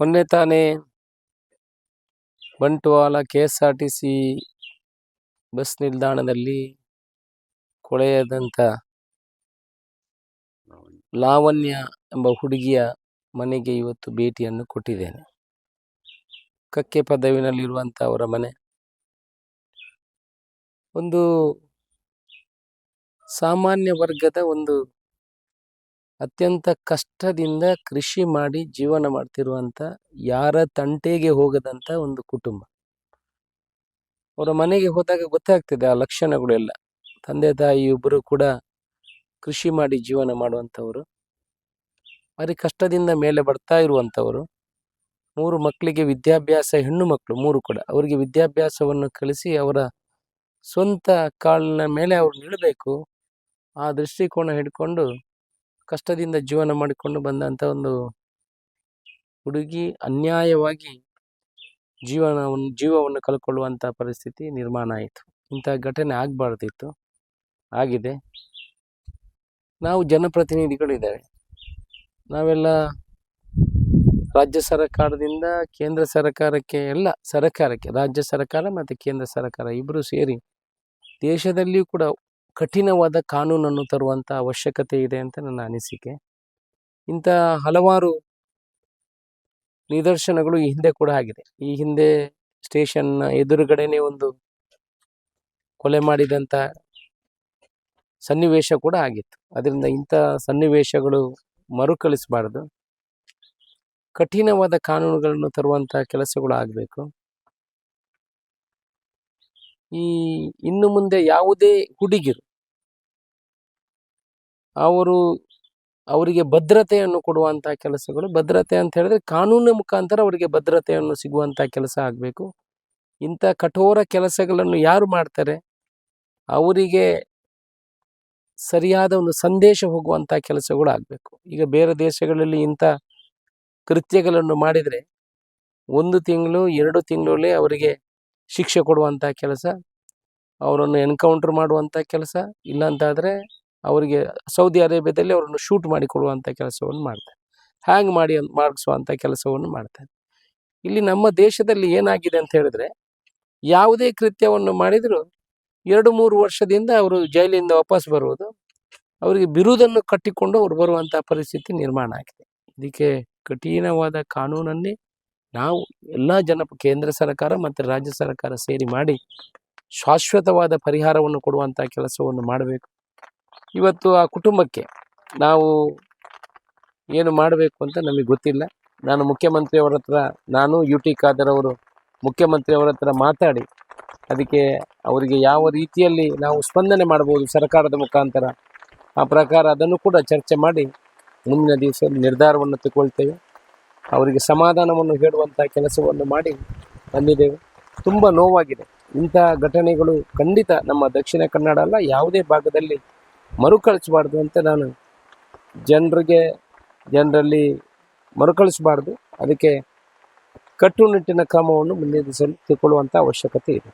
ಮೊನ್ನೆ ತಾನೇ Bantwal KSRTC bus ನಿಲ್ದಾಣದಲ್ಲಿ ಕೊಲೆಯಾದಂಥ ಲಾವಣ್ಯ ಎಂಬ ಹುಡುಗಿಯ ಮನೆಗೆ ಇವತ್ತು ಭೇಟಿಯನ್ನು ಕೊಟ್ಟಿದ್ದೇನೆ. ಕಕ್ಕೆ ಪದವಿನಲ್ಲಿರುವಂಥ ಅವರ ಮನೆ ಒಂದು ಸಾಮಾನ್ಯ ವರ್ಗದ ಒಂದು ಅತ್ಯಂತ ಕಷ್ಟದಿಂದ ಕೃಷಿ ಮಾಡಿ ಜೀವನ ಮಾಡ್ತಿರುವಂಥ ಯಾರ ತಂಟೆಗೆ ಹೋಗದಂಥ ಒಂದು ಕುಟುಂಬ. ಅವರ ಮನೆಗೆ ಹೋದಾಗ ಗೊತ್ತಾಗ್ತದೆ ಆ ಲಕ್ಷಣಗಳೆಲ್ಲ. ತಂದೆ ತಾಯಿ ಇಬ್ಬರು ಕೂಡ ಕೃಷಿ ಮಾಡಿ ಜೀವನ ಮಾಡುವಂಥವರು, ಭಾರಿ ಕಷ್ಟದಿಂದ ಮೇಲೆ ಬರ್ತಾ ಇರುವಂಥವರು. 3 ಮಕ್ಕಳಿಗೆ ವಿದ್ಯಾಭ್ಯಾಸ, ಹೆಣ್ಣು ಮಕ್ಕಳು 3 ಕೂಡ, ಅವರಿಗೆ ವಿದ್ಯಾಭ್ಯಾಸವನ್ನು ಕಲಿಸಿ ಅವರ ಸ್ವಂತ ಕಾಲಿನ ಮೇಲೆ ಅವರು ನಿಲ್ಲಬೇಕು, ಆ ದೃಷ್ಟಿಕೋನ ಹಿಡ್ಕೊಂಡು ಕಷ್ಟದಿಂದ ಜೀವನ ಮಾಡಿಕೊಂಡು ಬಂದಂಥ ಒಂದು ಹುಡುಗಿ ಅನ್ಯಾಯವಾಗಿ ಜೀವವನ್ನು ಕಳ್ಕೊಳ್ಳುವಂಥ ಪರಿಸ್ಥಿತಿ ನಿರ್ಮಾಣ ಆಯಿತು. ಇಂಥ ಘಟನೆ ಆಗಬಾರ್ದಿತ್ತು, ಆಗಿದೆ. ನಾವು ಜನಪ್ರತಿನಿಧಿಗಳಿದ್ದೇವೆ, ನಾವೆಲ್ಲ ರಾಜ್ಯ ಸರ್ಕಾರದಿಂದ ಕೇಂದ್ರ ಸರ್ಕಾರಕ್ಕೆ, ಎಲ್ಲ ಸರ್ಕಾರಕ್ಕೆ, ರಾಜ್ಯ ಸರ್ಕಾರ ಮತ್ತು ಕೇಂದ್ರ ಸರ್ಕಾರ ಇಬ್ಬರು ಸೇರಿ ದೇಶದಲ್ಲಿಯೂ ಕೂಡ ಕಠಿಣವಾದ ಕಾನೂನನ್ನು ತರುವಂಥ ಅವಶ್ಯಕತೆ ಇದೆ ಅಂತ ನನ್ನ ಅನಿಸಿಕೆ. ಇಂಥ ಹಲವಾರು ನಿದರ್ಶನಗಳು ಈ ಹಿಂದೆ ಕೂಡ ಆಗಿದೆ. ಈ ಹಿಂದೆ ಸ್ಟೇಷನ್ನ ಎದುರುಗಡೆನೆ ಒಂದು ಕೊಲೆ ಮಾಡಿದಂಥ ಸನ್ನಿವೇಶ ಕೂಡ ಆಗಿತ್ತು. ಅದರಿಂದ ಇಂಥ ಸನ್ನಿವೇಶಗಳು ಮರುಕಳಿಸಬಾರ್ದು. ಕಠಿಣವಾದ ಕಾನೂನುಗಳನ್ನು ತರುವಂಥ ಕೆಲಸಗಳು ಆಗಬೇಕು. ಇನ್ನು ಮುಂದೆ ಯಾವುದೇ ಹುಡುಗಿರು ಅವರಿಗೆ ಭದ್ರತೆಯನ್ನು ಕೊಡುವಂಥ ಕೆಲಸಗಳು, ಭದ್ರತೆ ಅಂತ ಹೇಳಿದ್ರೆ ಕಾನೂನಿನ ಮುಖಾಂತರ ಅವರಿಗೆ ಭದ್ರತೆಯನ್ನು ಸಿಗುವಂಥ ಕೆಲಸ ಆಗಬೇಕು. ಇಂಥ ಕಠೋರ ಕೆಲಸಗಳನ್ನು ಯಾರು ಮಾಡ್ತಾರೆ ಅವರಿಗೆ ಸರಿಯಾದ ಒಂದು ಸಂದೇಶ ಹೋಗುವಂಥ ಕೆಲಸಗಳು ಆಗಬೇಕು. ಈಗ ಬೇರೆ ದೇಶಗಳಲ್ಲಿ ಇಂಥ ಕೃತ್ಯಗಳನ್ನು ಮಾಡಿದರೆ 1 ತಿಂಗಳು 2 ತಿಂಗಳಲ್ಲೇ ಅವರಿಗೆ ಶಿಕ್ಷೆ ಕೊಡುವಂಥ ಕೆಲಸ, ಅವರನ್ನು ಎನ್ಕೌಂಟರ್ ಮಾಡುವಂಥ ಕೆಲಸ, ಇಲ್ಲಾಂತಾದರೆ ಅವರಿಗೆ ಸೌದಿ ಅರೇಬಿಯಾದಲ್ಲಿ ಅವರನ್ನು ಶೂಟ್ ಮಾಡಿಕೊಡುವಂಥ ಕೆಲಸವನ್ನು ಮಾಡ್ತಾರೆ, ಹ್ಯಾಂಗ್ ಮಾಡಿಸುವಂಥ ಕೆಲಸವನ್ನು ಮಾಡ್ತಾರೆ. ಇಲ್ಲಿ ನಮ್ಮ ದೇಶದಲ್ಲಿ ಏನಾಗಿದೆ ಅಂತ ಹೇಳಿದ್ರೆ, ಯಾವುದೇ ಕೃತ್ಯವನ್ನು ಮಾಡಿದರೂ 2-3 ವರ್ಷದಿಂದ ಅವರು ಜೈಲಿಂದ ವಾಪಸ್ ಬರುವುದು, ಅವರಿಗೆ ಬಿರುದನ್ನು ಕಟ್ಟಿಕೊಂಡು ಅವರು ಬರುವಂಥ ಪರಿಸ್ಥಿತಿ ನಿರ್ಮಾಣ ಆಗಿದೆ. ಇದಕ್ಕೆ ಕಠಿಣವಾದ ಕಾನೂನನ್ನೇ ನಾವು ಎಲ್ಲ ಕೇಂದ್ರ ಸರ್ಕಾರ ಮತ್ತು ರಾಜ್ಯ ಸರ್ಕಾರ ಸೇರಿ ಮಾಡಿ ಶಾಶ್ವತವಾದ ಪರಿಹಾರವನ್ನು ಕೊಡುವಂಥ ಕೆಲಸವನ್ನು ಮಾಡಬೇಕು. ಇವತ್ತು ಆ ಕುಟುಂಬಕ್ಕೆ ನಾವು ಏನು ಮಾಡಬೇಕು ಅಂತ ನಮಗೆ ಗೊತ್ತಿಲ್ಲ. ನಾನು ಮುಖ್ಯಮಂತ್ರಿಯವರ ಹತ್ರ, ನಾನು UT ಖಾದರ್ ಅವರು ಮುಖ್ಯಮಂತ್ರಿಯವರ ಹತ್ರ ಮಾತಾಡಿ ಅದಕ್ಕೆ ಅವರಿಗೆ ಯಾವ ರೀತಿಯಲ್ಲಿ ನಾವು ಸ್ಪಂದನೆ ಮಾಡ್ಬೋದು ಸರ್ಕಾರದ ಮುಖಾಂತರ, ಆ ಪ್ರಕಾರ ಅದನ್ನು ಕೂಡ ಚರ್ಚೆ ಮಾಡಿ ಮುಂದಿನ ದಿವಸದಲ್ಲಿ ನಿರ್ಧಾರವನ್ನು ತಗೊಳ್ತೇವೆ. ಅವರಿಗೆ ಸಮಾಧಾನವನ್ನು ಹೇಳುವಂಥ ಕೆಲಸವನ್ನು ಮಾಡಿ ಬಂದಿದ್ದೇವೆ. ತುಂಬ ನೋವಾಗಿದೆ. ಇಂಥ ಘಟನೆಗಳು ಖಂಡಿತ ನಮ್ಮ ದಕ್ಷಿಣ ಕನ್ನಡ ಅಲ್ಲ, ಯಾವುದೇ ಭಾಗದಲ್ಲಿ ಮರುಕಳಿಸಬಾರ್ದು ಅಂತ ನಾನು ಜನರಲ್ಲಿ ಮರುಕಳಿಸಬಾರ್ದು. ಅದಕ್ಕೆ ಕಟ್ಟುನಿಟ್ಟಿನ ಕ್ರಮವನ್ನು ಮುಂದಿನ ದಿವಸದಲ್ಲಿ ತಗೊಳ್ಳುವಂಥ ಅವಶ್ಯಕತೆ ಇದೆ.